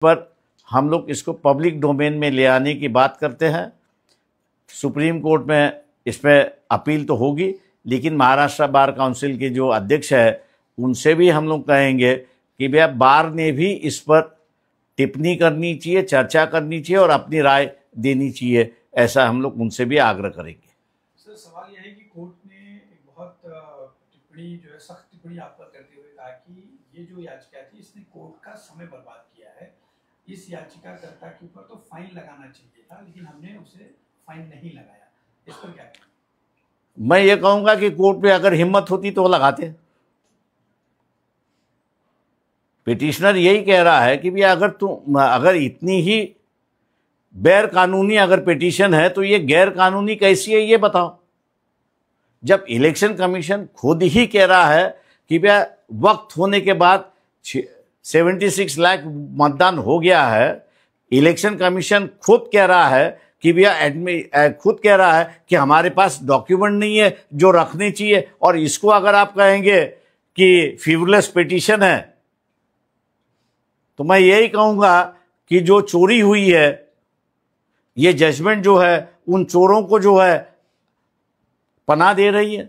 पर हम लोग इसको पब्लिक डोमेन में ले आने की बात करते हैं। सुप्रीम कोर्ट में इस पर अपील तो होगी, लेकिन महाराष्ट्र बार काउंसिल के जो अध्यक्ष है उनसे भी हम लोग कहेंगे कि भैया बार ने भी इस पर टिप्पणी करनी चाहिए, चर्चा करनी चाहिए और अपनी राय देनी चाहिए। ऐसा हम लोग उनसे भी आग्रह करेंगे। सर, सवाल यह है कि कोर्ट ने एक बहुत टिप्पणी जो है, सख्त टिप्पणी आप पर करते हुए कहा कि ये जो याचिका थी इसने कोर्ट का समय बर्बाद किया है। इस याचिकाकर्ता के ऊपर तो फाइन लगाना चाहिए था, लेकिन हमने उसे फाइन नहीं लगाया। इस पर क्या कहें? मैं ये कहूँगा कि कोर्ट में अगर हिम्मत होती तो वो लगाते। पिटिशनर यही कह रहा है कि भैया अगर इतनी ही गैर कानूनी अगर पिटीशन है तो ये गैर कानूनी कैसी है ये बताओ। जब इलेक्शन कमीशन खुद ही कह रहा है कि भैया वक्त होने के बाद 76 लाख मतदान हो गया है, इलेक्शन कमीशन खुद कह रहा है कि भैया खुद कह रहा है कि हमारे पास डॉक्यूमेंट नहीं है जो रखने चाहिए, और इसको अगर आप कहेंगे कि फ्रीवलेस पिटीशन है तो मैं यही कहूँगा कि जो चोरी हुई है ये जजमेंट जो है उन चोरों को जो है पनाह दे रही है।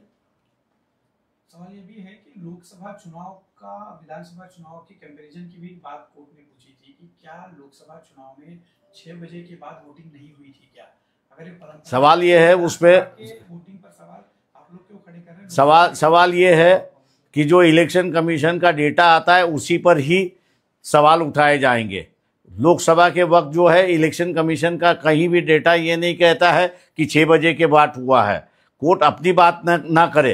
सवाल ये भी है कि लोकसभा चुनाव का विधानसभा चुनाव की कंपैरिजन की भी बात कोर्ट ने पूछी थी कि क्या लोकसभा चुनाव में 6 बजे के बाद वोटिंग नहीं हुई थी क्या? अगर ये परंपरा सवाल ये है उस पे वोटिंग पर सवाल आप लोग क्यों खड़े कर रहे हैं? सवाल ये है कि जो इलेक्शन कमीशन का डेटा आता है उसी पर ही सवाल उठाए जाएंगे। लोकसभा के वक्त जो है इलेक्शन कमीशन का कहीं भी डेटा ये नहीं कहता है कि 6 बजे के बाद हुआ है। कोर्ट अपनी बात ना करे,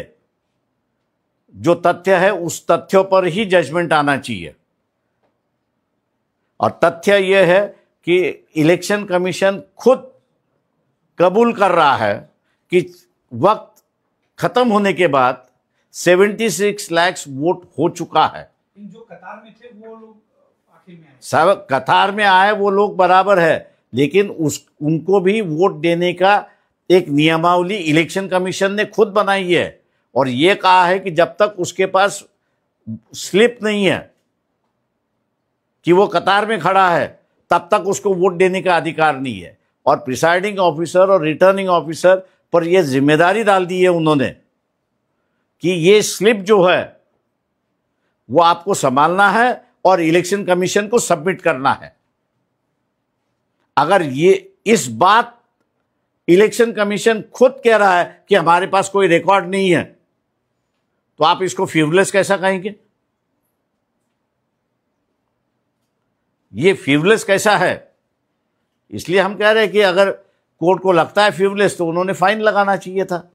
जो तथ्य है उस तथ्यों पर ही जजमेंट आना चाहिए। और तथ्य यह है कि इलेक्शन कमीशन खुद कबूल कर रहा है कि वक्त खत्म होने के बाद 76 लाख वोट हो चुका है। जो कतार में थे वो लोग आखिर में आए। सब कतार में आए वो लोग बराबर है, लेकिन उनको भी वोट देने का एक नियमावली इलेक्शन कमीशन ने खुद बनाई है, और ये कहा है कि जब तक उसके पास स्लिप नहीं है कि वो कतार में खड़ा है तब तक उसको वोट देने का अधिकार नहीं है। और प्रिसाइडिंग ऑफिसर और रिटर्निंग ऑफिसर पर यह जिम्मेदारी डाल दी है उन्होंने कि ये स्लिप जो है वो आपको संभालना है और इलेक्शन कमीशन को सबमिट करना है। अगर ये इस बात इलेक्शन कमीशन खुद कह रहा है कि हमारे पास कोई रिकॉर्ड नहीं है, तो आप इसको फ्रीवलेस कैसा कहेंगे? ये फ्रीवलेस कैसा है? इसलिए हम कह रहे हैं कि अगर कोर्ट को लगता है फ्रीवलेस तो उन्होंने फाइन लगाना चाहिए था।